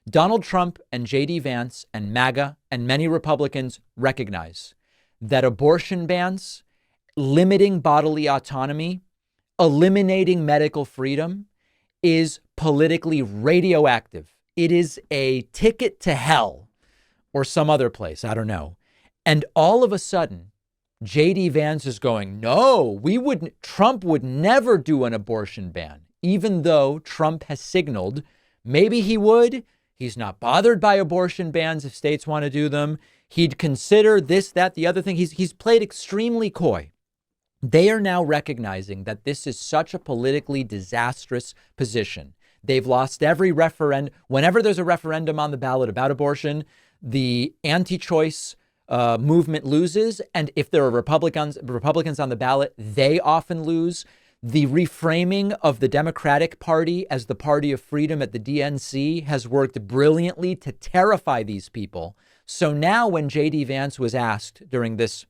Donald Trump and JD Vance and MAGA and many Republicans recognize that abortion bans, limiting bodily autonomy, eliminating medical freedom is politically radioactive. It is a ticket to hell or some other place. I don't know. And all of a sudden, JD Vance is going, no, Trump would never do an abortion ban, even though Trump has signaled maybe he would. He's not bothered by abortion bans if states want to do them. He'd consider this, that, the other thing. He's played extremely coy. They are now recognizing that this is such a politically disastrous position. They've lost every referendum. Whenever there's a referendum on the ballot about abortion, the anti-choice movement loses. And if there are Republicans on the ballot, they often lose. The reframing of the Democratic Party as the party of freedom at the DNC has worked brilliantly to terrify these people. So now when JD Vance was asked during this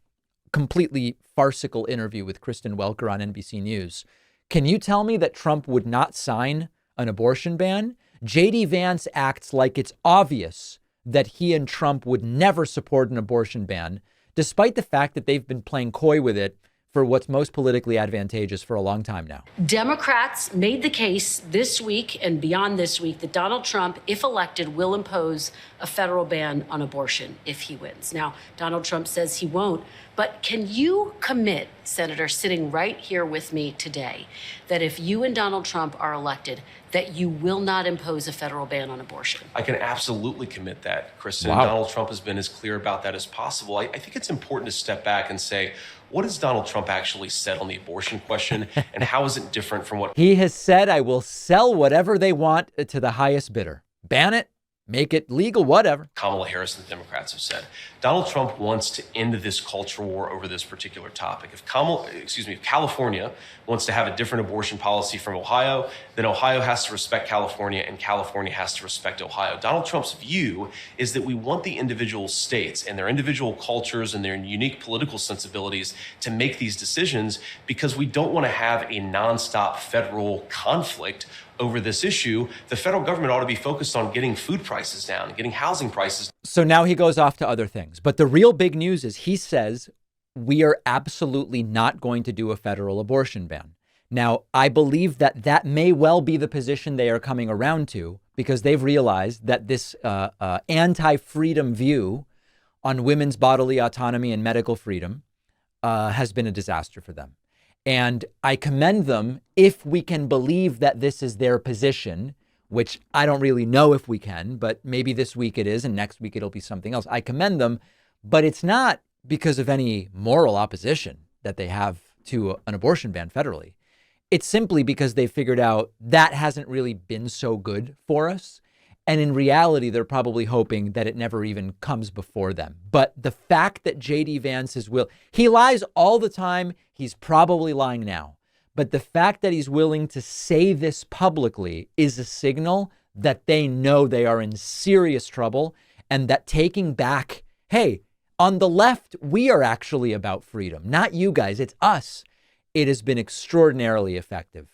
completely farcical interview with Kristen Welker on NBC News, can you tell me that Trump would not sign an abortion ban? JD Vance acts like it's obvious that he and Trump would never support an abortion ban, despite the fact that they've been playing coy with it for what's most politically advantageous for a long time now. Democrats made the case this week and beyond this week that Donald Trump, if elected, will impose a federal ban on abortion if he wins. Now, Donald Trump says he won't, but can you commit, Senator, sitting right here with me today, that if you and Donald Trump are elected, that you will not impose a federal ban on abortion? I can absolutely commit that, Kristen. Wow. Donald Trump has been as clear about that as possible. I think it's important to step back and say, what has Donald Trump actually said on the abortion question, and how is it different from what he has said? I will sell whatever they want to the highest bidder. Ban it, make it legal, whatever. Kamala Harris and the Democrats have said. Donald Trump wants to end this culture war over this particular topic. If California wants to have a different abortion policy from Ohio, then Ohio has to respect California and California has to respect Ohio. Donald Trump's view is that we want the individual states and their individual cultures and their unique political sensibilities to make these decisions because we don't want to have a nonstop federal conflict over this issue. The federal government ought to be focused on getting food prices down, getting housing prices. So now he goes off to other things. But the real big news is he says we are absolutely not going to do a federal abortion ban. Now, I believe that that may well be the position they are coming around to because they've realized that this anti-freedom view on women's bodily autonomy and medical freedom has been a disaster for them. And I commend them if we can believe that this is their position, which I don't really know if we can, but maybe this week it is and next week it'll be something else. I commend them, but it's not because of any moral opposition that they have to an abortion ban federally. It's simply because they figured out that hasn't really been so good for us. And in reality, they're probably hoping that it never even comes before them. But the fact that JD Vance he lies all the time. He's probably lying now. But the fact that he's willing to say this publicly is a signal that they know they are in serious trouble and that taking back, hey, on the left, we are actually about freedom, not you guys. It's us. It has been extraordinarily effective.